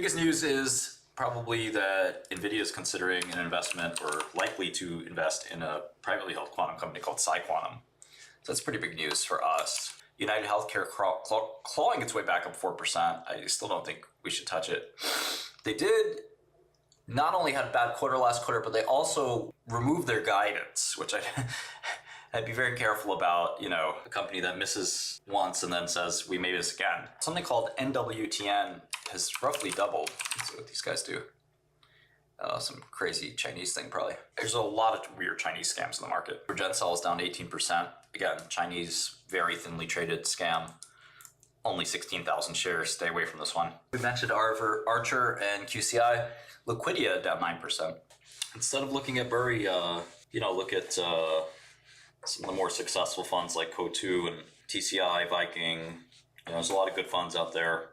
Biggest news is probably that NVIDIA is considering an investment or likely to invest in a privately held quantum company called 𝗖𝗵. So that's pretty big news for us. United Healthcare clawing its way back up 4%. I still don't think we should touch it. They did not only had a bad quarter last quarter, but they also removed their guidance, which I'd be very careful about, you know, a company that misses once and then says, we may miss again. Something called NWTN has roughly doubled. Let's see what these guys do. Some crazy Chinese thing probably. There's a lot of weird Chinese scams in the market. GenCell is down 18%. Again, Chinese, very thinly traded scam. Only 16,000 shares. Stay away from this one. We mentioned Archer and QCI. Liquidia down 9%. Instead of looking at Bury, you know, look at some of the more successful funds like Co2 and TCI, Viking. You know, there's a lot of good funds out there.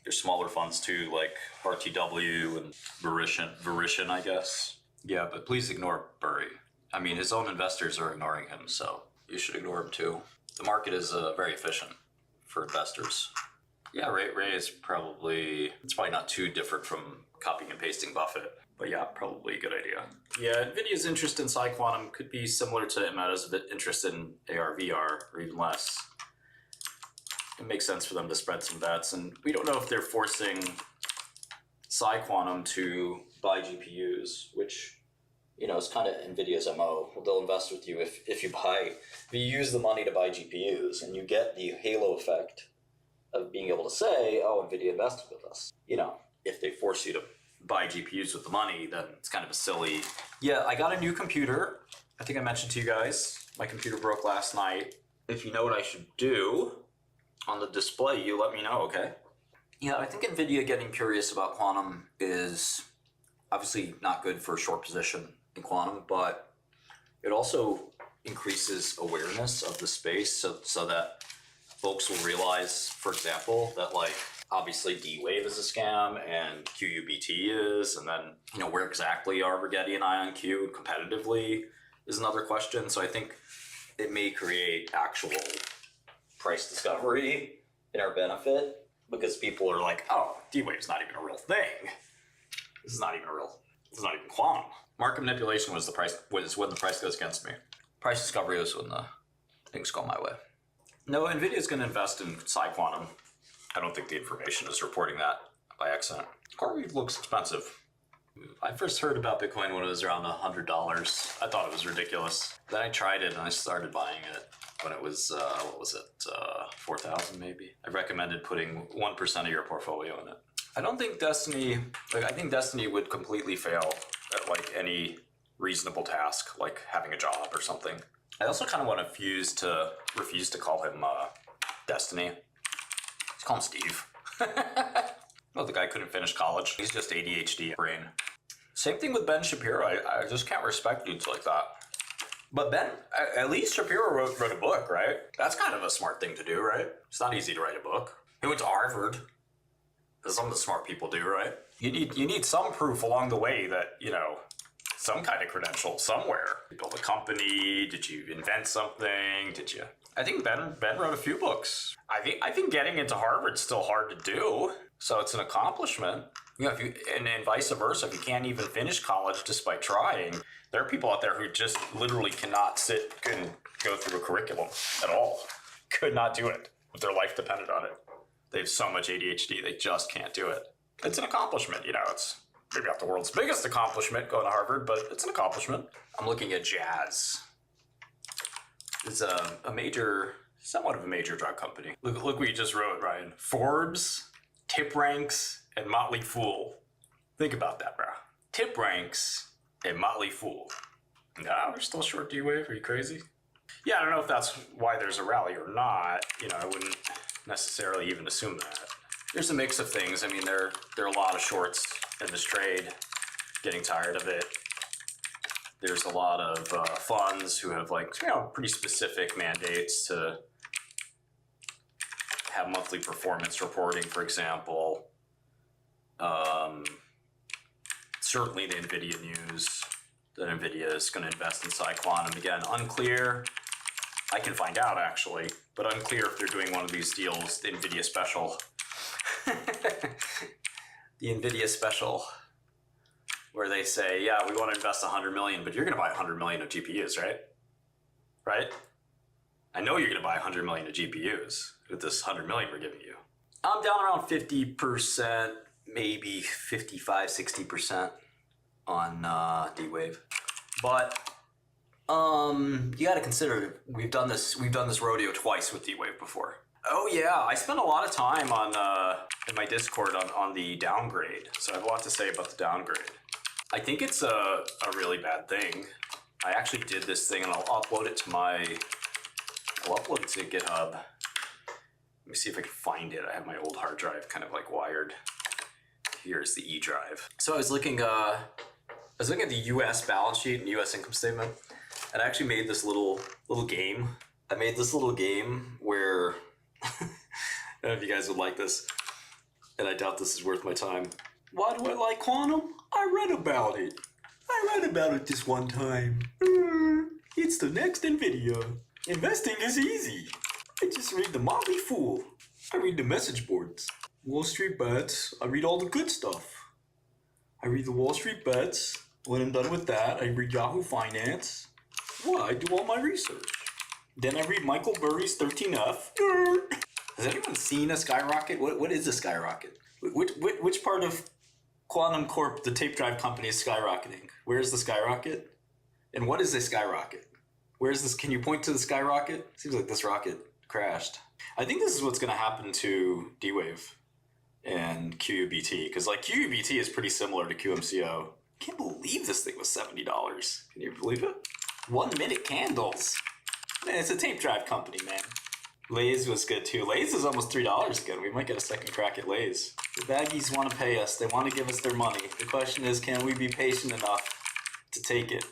There's smaller funds too, like RTW and Verition, I guess. Yeah, but please ignore Bury. I mean, his own investors are ignoring him, so you should ignore him too. The market is very efficient for investors. Yeah, Ray is probably, it's probably not too different from copying and pasting Buffett. But yeah, probably a good idea. Yeah, NVIDIA's interest in 𝗖𝗵 could be similar to Meta's interest in AR/VR, or even less. It makes sense for them to spread some bets, and we don't know if they're forcing 𝗖𝗵 to buy GPUs, which, you know, is kind of NVIDIA's MO. They'll invest with you if you use the money to buy GPUs, and you get the halo effect of being able to say, oh, NVIDIA invested with us. You know, if they force you to buy GPUs with the money, then it's kind of a silly. Yeah, I got a new computer. I think I mentioned to you guys, my computer broke last night. If you know what I should do on the display, you let me know, okay? Yeah, I think NVIDIA getting curious about quantum is obviously not good for a short position in quantum, but it also increases awareness of the space so that folks will realize, for example, that like, obviously D-Wave is a scam and QUBT is, and then, you know, where exactly are Rigetti and IonQ competitively is another question. So I think it may create actual price discovery in our benefit because people are like, oh, D-Wave's not even a real thing. This is not even quantum. Market manipulation was when the price goes against me. Price discovery was when the things go my way. No, NVIDIA's going to invest in 𝗖𝗵. I don't think the information is reporting that by accident. CoreWeave looks expensive. I first heard about Bitcoin when it was around $100. I thought it was ridiculous. Then I tried it and I started buying it when it was, what was it, 4,000 maybe. I recommended putting 1% of your portfolio in it. I don't think Destiny, I think Destiny would completely fail at like any reasonable task, like having a job or something. I also kind of want to refuse to call him Destiny. Call him Steve. Well, the guy couldn't finish college. He's just ADHD brain. Same thing with Ben Shapiro. I just can't respect dudes like that. But Ben, at least Shapiro wrote a book, right? That's kind of a smart thing to do, right? It's not easy to write a book. He went to Harvard, as some of the smart people do, right? You need some proof along the way that, you know, some kind of credential somewhere. You built a company, did you invent something, did you? I think Ben wrote a few books. I think getting into Harvard's still hard to do, so it's an accomplishment. You know, and vice versa, if you can't even finish college despite trying, there are people out there who just literally cannot sit and go through a curriculum at all. Could not do it if their life depended on it. They have so much ADHD, they just can't do it. It's an accomplishment, you know, it's maybe not the world's biggest accomplishment going to Harvard, but it's an accomplishment. I'm looking at Jazz. It's somewhat of a major drug company. Look what you just wrote, Ryan. Forbes, Tip Ranks, and Motley Fool. Think about that, bro. Tip Ranks and Motley Fool. Nah, we're still short D-Wave. Are you crazy? Yeah, I don't know if that's why there's a rally or not. You know, I wouldn't necessarily even assume that. There's a mix of things. I mean, there are a lot of shorts in this trade. Getting tired of it. There's a lot of funds who have, like, you know, pretty specific mandates to have monthly performance reporting, for example. Certainly the NVIDIA news that NVIDIA is going to invest in 𝗖𝗵. Again, unclear. I can find out, actually, but unclear if they're doing one of these deals, the NVIDIA special. the NVIDIA special where they say, yeah, we want to invest 100 million, but you're going to buy 100 million of GPUs, right? Right? I know you're going to buy 100 million of GPUs with this 100 million we're giving you. I'm down around 50%, maybe 55, 60% on D-Wave. But you got to consider we've done this rodeo twice with D-Wave before. Oh yeah, I spent a lot of time on in my Discord on the downgrade, so I have a lot to say about the downgrade. I think it's a really bad thing. I actually did this thing, and I'll upload it to GitHub. Let me see if I can find it. I have my old hard drive kind of like wired. Here's the E drive. So I was looking at the U.S. balance sheet and U.S. income statement, and I actually made this little game. I made this little game where I don't know if you guys would like this, and I doubt this is worth my time. Why do I like quantum? I read about it. This one time. It's the next NVIDIA. Investing is easy. I just read the Motley Fool. I read the message boards. Wall Street Bets. I read all the good stuff. I read the Wall Street Bets. When I'm done with that, I read Yahoo Finance. Well, I do all my research. Then I read Michael Burry's 13F. Has anyone seen a skyrocket? What is a skyrocket? Which part of Quantum Corp, the tape drive company, is skyrocketing? Where is the skyrocket? And what is a skyrocket? Where is this? Can you point to the skyrocket? Seems like this rocket crashed. I think this is what's going to happen to D-Wave and QUBT, because like QUBT is pretty similar to QMCO. I can't believe this thing was $70. Can you believe it? 1 minute candles. Man, it's a tape drive company, man. LAES was good too. LAES is almost $3 good. We might get a second crack at LAES. The baggies want to pay us. They want to give us their money. The question is, can we be patient enough to take it?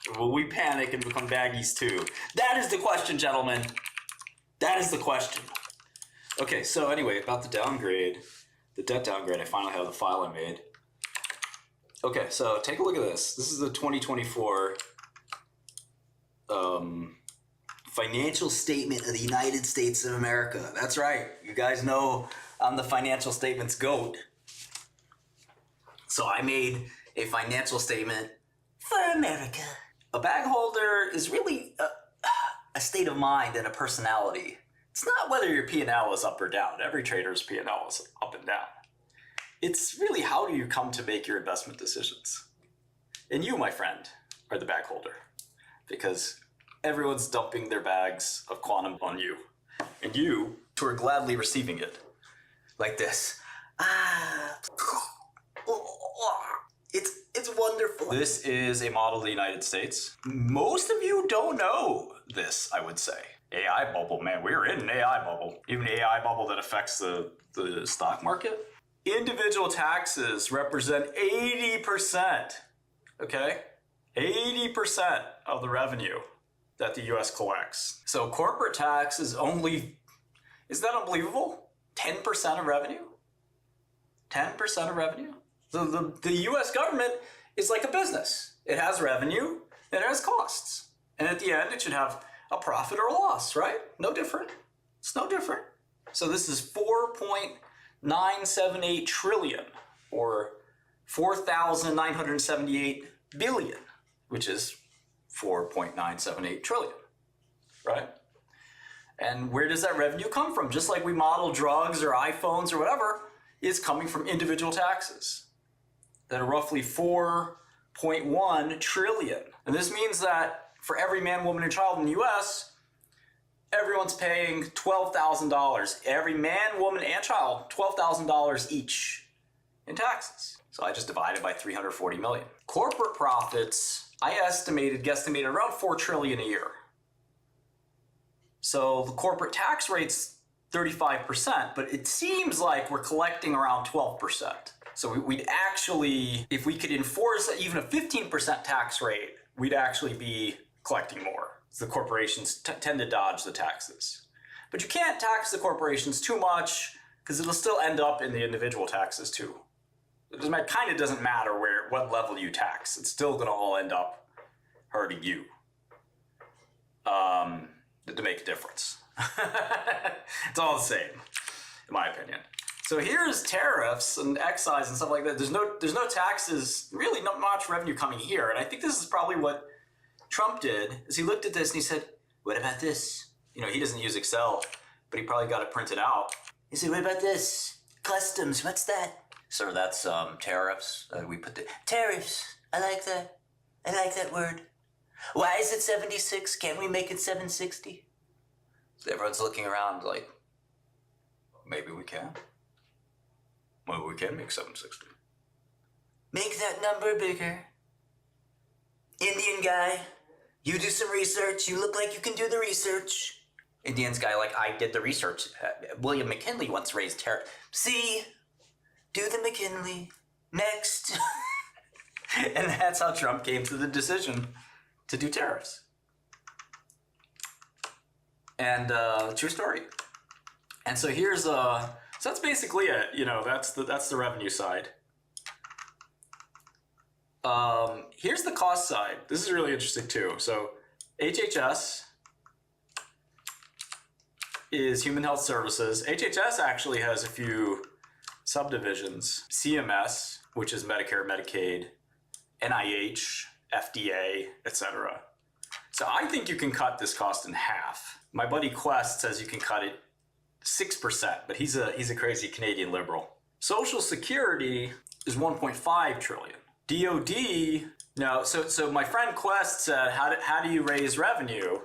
Or will we panic and become baggies too? That is the question, gentlemen. That is the question. Okay, so anyway, about the downgrade, the debt downgrade, I finally have the file I made. Okay, so take a look at this. This is the 2024 financial statement of the United States of America. That's right. You guys know I'm the financial statements GOAT. So I made a financial statement for America. A bag holder is really a state of mind and a personality. It's not whether your P&L is up or down. Every trader's P&L is up and down. It's really how do you come to make your investment decisions. And you, my friend, are the bag holder. Because everyone's dumping their bags of quantum on you. And you are gladly receiving it. Like this. It's wonderful. This is a model of the United States. Most of you don't know this, I would say. AI bubble, man, we're in an AI bubble. Even an AI bubble that affects the stock market. Individual taxes represent 80%, okay? 80% of the revenue that the US collects. So corporate tax is only, is that unbelievable? 10% of revenue? 10% of revenue? The US government is like a business. It has revenue and it has costs. And at the end, it should have a profit or a loss, right? No different. It's no different. So this is 4.978 trillion or 4,978 billion, which is 4.978 trillion, right? And where does that revenue come from? Just like we model drugs or iPhones or whatever, it's coming from individual taxes that are roughly 4.1 trillion. And this means that for every man, woman, and child in the US, everyone's paying $12,000. Every man, woman, and child, $12,000 each in taxes. So I just divided by 340 million. Corporate profits, I guesstimated around 4 trillion a year. So the corporate tax rate's 35%, but it seems like we're collecting around 12%. So we'd actually, if we could enforce even a 15% tax rate, we'd actually be collecting more. The corporations tend to dodge the taxes. But you can't tax the corporations too much because it'll still end up in the individual taxes too. It kind of doesn't matter what level you tax. It's still going to all end up hurting you to make a difference. It's all the same, in my opinion. So here's tariffs and excise and stuff like that. There's no taxes, really not much revenue coming here. And I think this is probably what Trump did, is he looked at this and he said, what about this? You know, he doesn't use Excel, but he probably got it printed out. He said, what about this? Customs, what's that? Sir, that's tariffs. We put the tariffs. I like that. I like that word. Why is it 76? Can't we make it 760? So everyone's looking around like, maybe we can. Well, we can make 760. Make that number bigger. Indian guy, you do some research. You look like you can do the research. Indian's guy, like, I did the research. William McKinley once raised tariff. See? Do the McKinley. Next. And that's how Trump came to the decision to do tariffs. And true story. And so here's so that's basically it. You know, that's the revenue side. Here's the cost side. This is really interesting too. So HHS is Human Health Services. HHS actually has a few subdivisions. CMS, which is Medicare, Medicaid, NIH, FDA, etc. So I think you can cut this cost in half. My buddy Quest says you can cut it 6%, but he's a crazy Canadian liberal. Social Security is 1.5 trillion. DOD, no, so my friend Quest said, how do you raise revenue?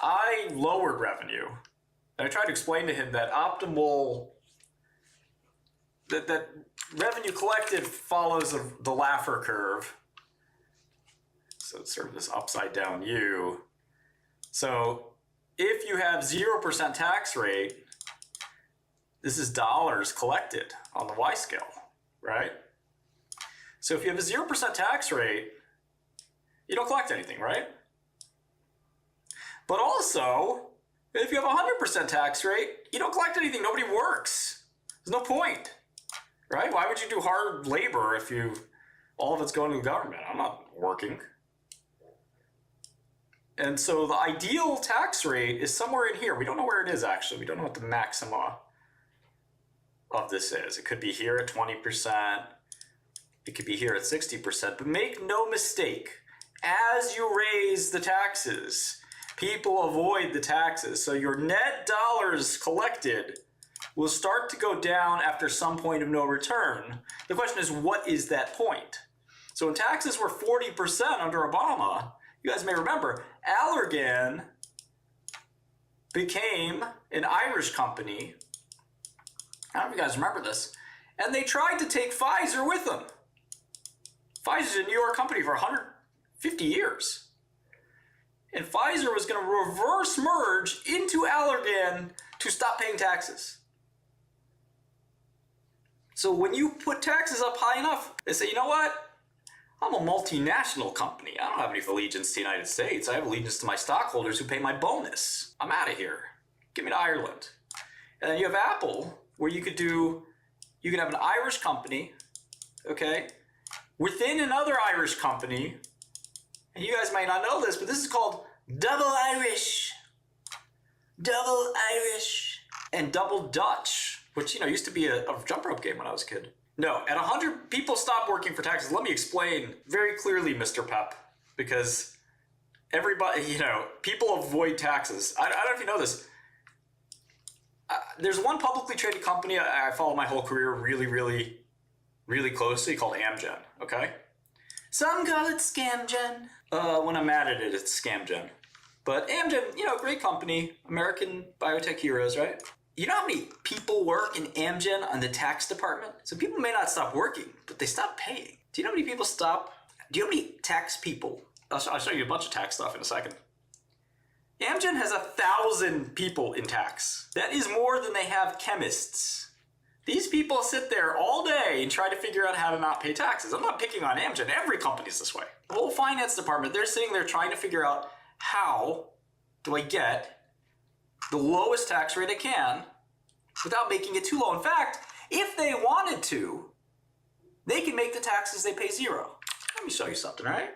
I lowered revenue. And I tried to explain to him that that revenue collected follows the Laffer curve. So it's sort of this upside down U. So if you have 0% tax rate, this is dollars collected on the Y scale, right? So if you have a 0% tax rate, you don't collect anything, right? But also, if you have a 100% tax rate, you don't collect anything. Nobody works. There's no point, right? Why would you do hard labor if all of it's going to the government? I'm not working. And so the ideal tax rate is somewhere in here. We don't know where it is, actually. We don't know what the maxima of this is. It could be here at 20%. It could be here at 60%. But make no mistake, as you raise the taxes, people avoid the taxes. So your net dollars collected will start to go down after some point of no return. The question is, what is that point? So when taxes were 40% under Obama, you guys may remember, Allergan became an Irish company. I don't know if you guys remember this. And they tried to take Pfizer with them. Pfizer's a New York company for 150 years. And Pfizer was going to reverse merge into Allergan to stop paying taxes. So when you put taxes up high enough, they say, you know what? I'm a multinational company. I don't have any allegiance to the United States. I have allegiance to my stockholders who pay my bonus. I'm out of here. Give me to Ireland. And then you have Apple, where you can have an Irish company, okay, within another Irish company, and you guys might not know this, but this is called double Irish, and double Dutch, which, used to be a jump rope game when I was a kid. No, at 100, people stop working for taxes. Let me explain very clearly, Mr. Pep, because everybody, people avoid taxes. I don't know if you know this. There's one publicly traded company I followed my whole career really, really, really closely called AMGEN, okay? Some call it ScamGen. When I'm mad at it, it's ScamGen. But AMGEN, great company, American biotech heroes, right? You know how many people work in AMGEN on the tax department? So people may not stop working, but they stop paying. Do you know how many people stop? Do you know how many tax people? I'll show you a bunch of tax stuff in a second. AMGEN has 1,000 people in tax. That is more than they have chemists. These people sit there all day and try to figure out how to not pay taxes. I'm not picking on AMGEN. Every company's this way. The whole finance department, they're sitting there trying to figure out, how do I get the lowest tax rate I can without making it too low? In fact, if they wanted to, they can make the taxes they pay 0. Let me show you something, all right?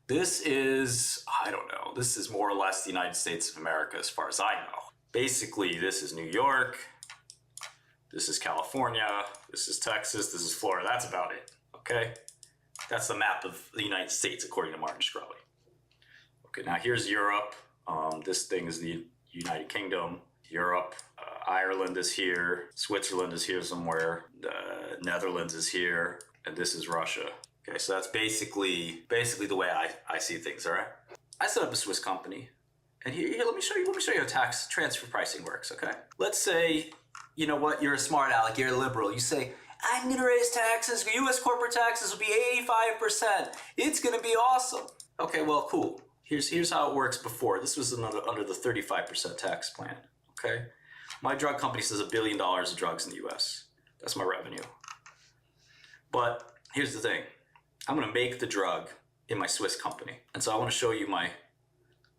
This is, I don't know, this is more or less the United States of America as far as I know. Basically, this is New York. This is California. This is Texas. This is Florida. That's about it. Okay? That's the map of the United States according to Martin Shkreli. Okay, now here's Europe. This thing is the United Kingdom. Europe. Ireland is here. Switzerland is here somewhere. Netherlands is here. And this is Russia. Okay, so that's basically the way I see things, all right? I set up a Swiss company. And here, let me show you how tax transfer pricing works, okay? Let's say, you know what, you're a smart aleck, you're a liberal. You say, I'm gonna raise taxes, US corporate taxes will be 85%. It's gonna be awesome. Okay, well, cool. Here's how it works before. This was under the 35% tax plan, okay? My drug company says $1 billion of drugs in the US. That's my revenue. But here's the thing. I'm gonna make the drug in my Swiss company. And so I wanna show you my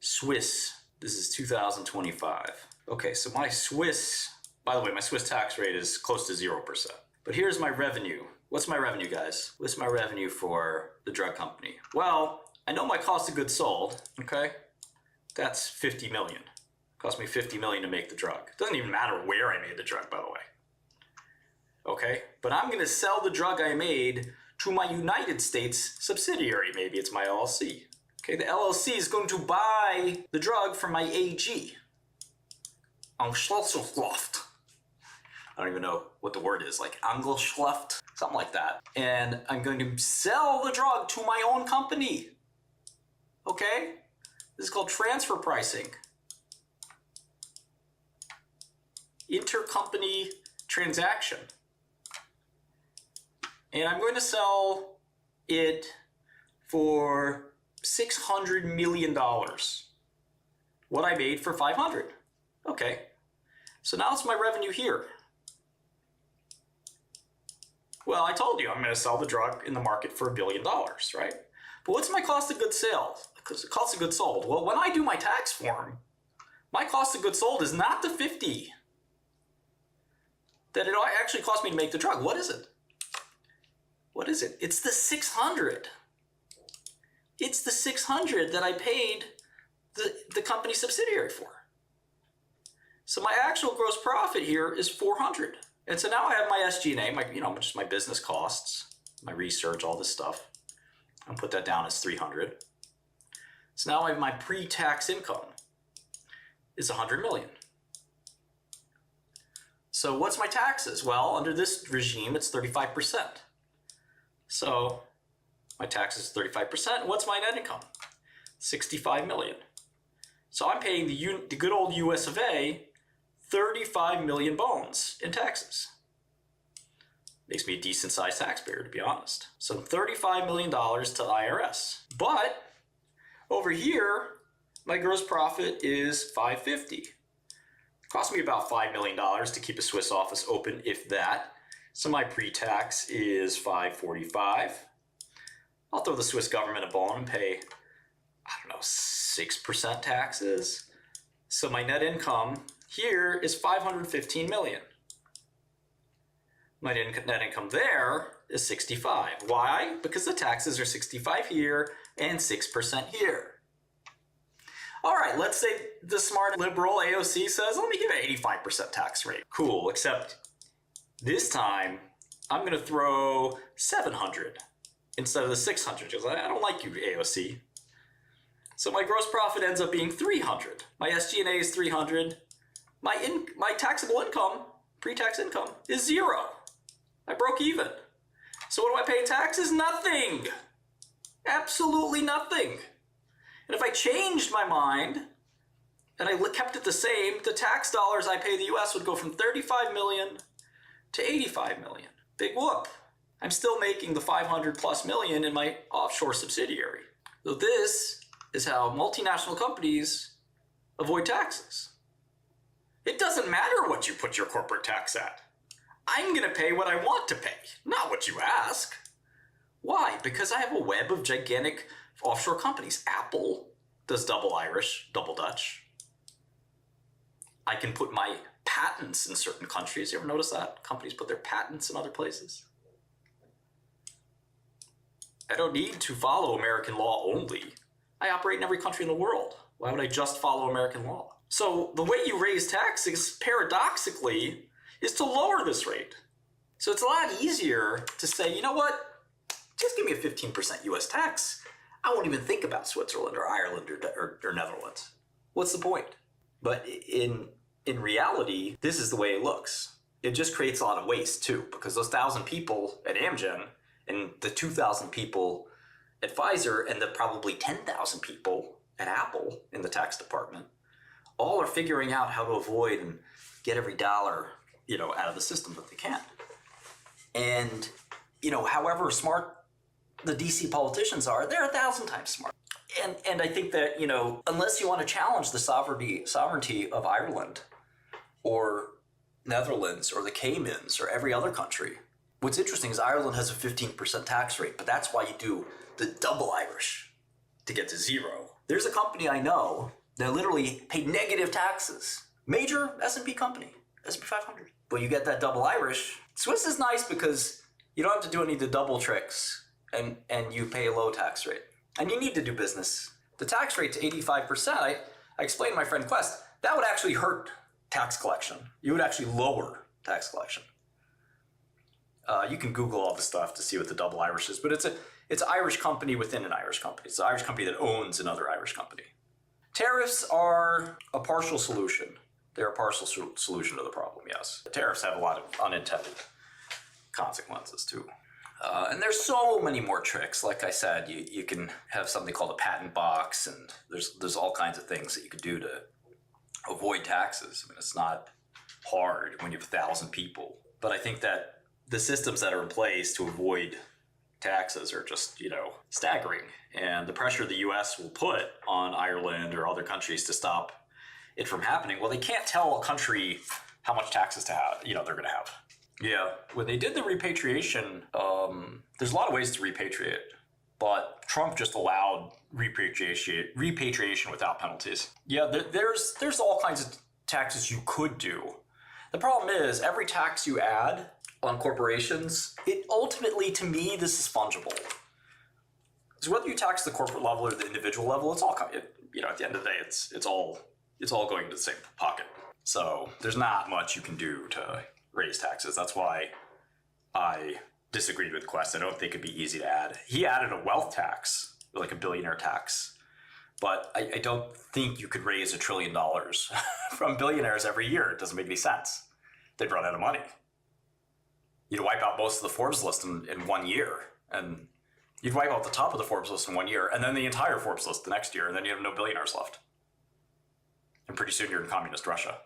Swiss, this is 2025. Okay, so my Swiss, by the way, my Swiss tax rate is close to 0%. But here's my revenue. What's my revenue, guys? What's my revenue for the drug company? Well, I know my cost of goods sold, okay? That's 50 million. Cost me 50 million to make the drug. Doesn't even matter where I made the drug, by the way. Okay, but I'm gonna sell the drug I made to my United States subsidiary. Maybe it's my LLC. Okay, the LLC is going to buy the drug from my AG. I don't even know what the word is, like Angelschleft, something like that. And I'm going to sell the drug to my own company. Okay? This is called transfer pricing. Intercompany transaction. And I'm going to sell it for $600 million. What I made for 500. Okay. So now it's my revenue here. Well, I told you I'm going to sell the drug in the market for $1 billion, right? But what's my cost of goods cost of goods sold? Well, when I do my tax form, my cost of goods sold is not the 50 that it actually cost me to make the drug. What is it? What is it? It's the 600. It's the 600 that I paid the company subsidiary for. So my actual gross profit here is 400. And so now I have my SG&A, just my business costs, my research, all this stuff. I'll put that down as 300. So now I have my pre-tax income is 100 million. So what's my taxes? Well, under this regime, it's 35%. So my taxes is 35%. What's my net income? 65 million. So I'm paying the good old US of A 35 million bones in taxes. Makes me a decent sized taxpayer, to be honest. So $35 million to IRS. But over here, my gross profit is 550. Cost me about $5 million to keep a Swiss office open, if that. So my pre-tax is 545. I'll throw the Swiss government a bone and pay, 6% taxes. So my net income here is 515 million. My net income there is 65. Why? Because the taxes are 65 here and 6% here. All right, let's say the smart liberal AOC says, let me give it an 85% tax rate. Cool, except this time I'm gonna throw 700 instead of the 600 because I don't like you, AOC. So my gross profit ends up being 300. My SG&A is 300. My taxable income, pre-tax income, is 0. I broke even. So what do I pay in taxes? Nothing. Absolutely nothing. And if I changed my mind and I kept it the same, the tax dollars I pay the US would go from 35 million to 85 million. Big whoop. I'm still making the 500 plus million in my offshore subsidiary. So this is how multinational companies avoid taxes. It doesn't matter what you put your corporate tax at. I'm gonna pay what I want to pay, not what you ask. Why? Because I have a web of gigantic offshore companies. Apple does double Irish, double Dutch. I can put my patents in certain countries. You ever notice that? Companies put their patents in other places. I don't need to follow American law only. I operate in every country in the world. Why would I just follow American law? So the way you raise taxes, paradoxically, is to lower this rate. So it's a lot easier to say, you know what, just give me a 15% US tax. I won't even think about Switzerland or Ireland or Netherlands. What's the point? But in reality, this is the way it looks. It just creates a lot of waste too, because those 1,000 people at AMGEN and the 2,000 people at Pfizer and the probably 10,000 people at Apple in the tax department all are figuring out how to avoid and get every dollar, out of the system that they can. And, however smart the DC politicians are, they're 1,000 times smart. And I think that, unless you want to challenge the sovereignty of Ireland or Netherlands or the Caymans or every other country, what's interesting is Ireland has a 15% tax rate, but that's why you do the double Irish to get to zero. There's a company I know that literally paid negative taxes. Major S&P company, S&P 500. But you get that double Irish. Swiss is nice because you don't have to do any of the double tricks and you pay a low tax rate. And you need to do business. The tax rate's 85%. I explained to my friend Quest, that would actually hurt tax collection. You would actually lower tax collection. You can Google all this stuff to see what the double Irish is, but it's an Irish company within an Irish company. It's an Irish company that owns another Irish company. Tariffs are a partial solution. They're a partial solution to the problem, yes. Tariffs have a lot of unintended consequences too. And there's so many more tricks. Like I said, you can have something called a patent box, and there's all kinds of things that you could do to avoid taxes. I mean, it's not hard when you have 1,000 people. But I think that the systems that are in place to avoid taxes are just, staggering. And the pressure the US will put on Ireland or other countries to stop it from happening, well, they can't tell a country how much taxes to have, they're going to have. Yeah, when they did the repatriation, there's a lot of ways to repatriate, but Trump just allowed repatriation without penalties. Yeah, there's all kinds of taxes you could do. The problem is every tax you add on corporations, it ultimately, to me, this is fungible. So whether you tax the corporate level or the individual level, it's all, at the end of the day, it's all going to the same pocket. So there's not much you can do to raise taxes. That's why I disagreed with Quest. I don't think it'd be easy to add. He added a wealth tax, like a billionaire tax, but I don't think you could raise $1 trillion from billionaires every year. It doesn't make any sense. They'd run out of money. You'd wipe out most of the Forbes list in 1 year, and you'd wipe out the top of the Forbes list in 1 year, and then the entire Forbes list the next year, and then you have no billionaires left. And pretty soon you're in communist Russia.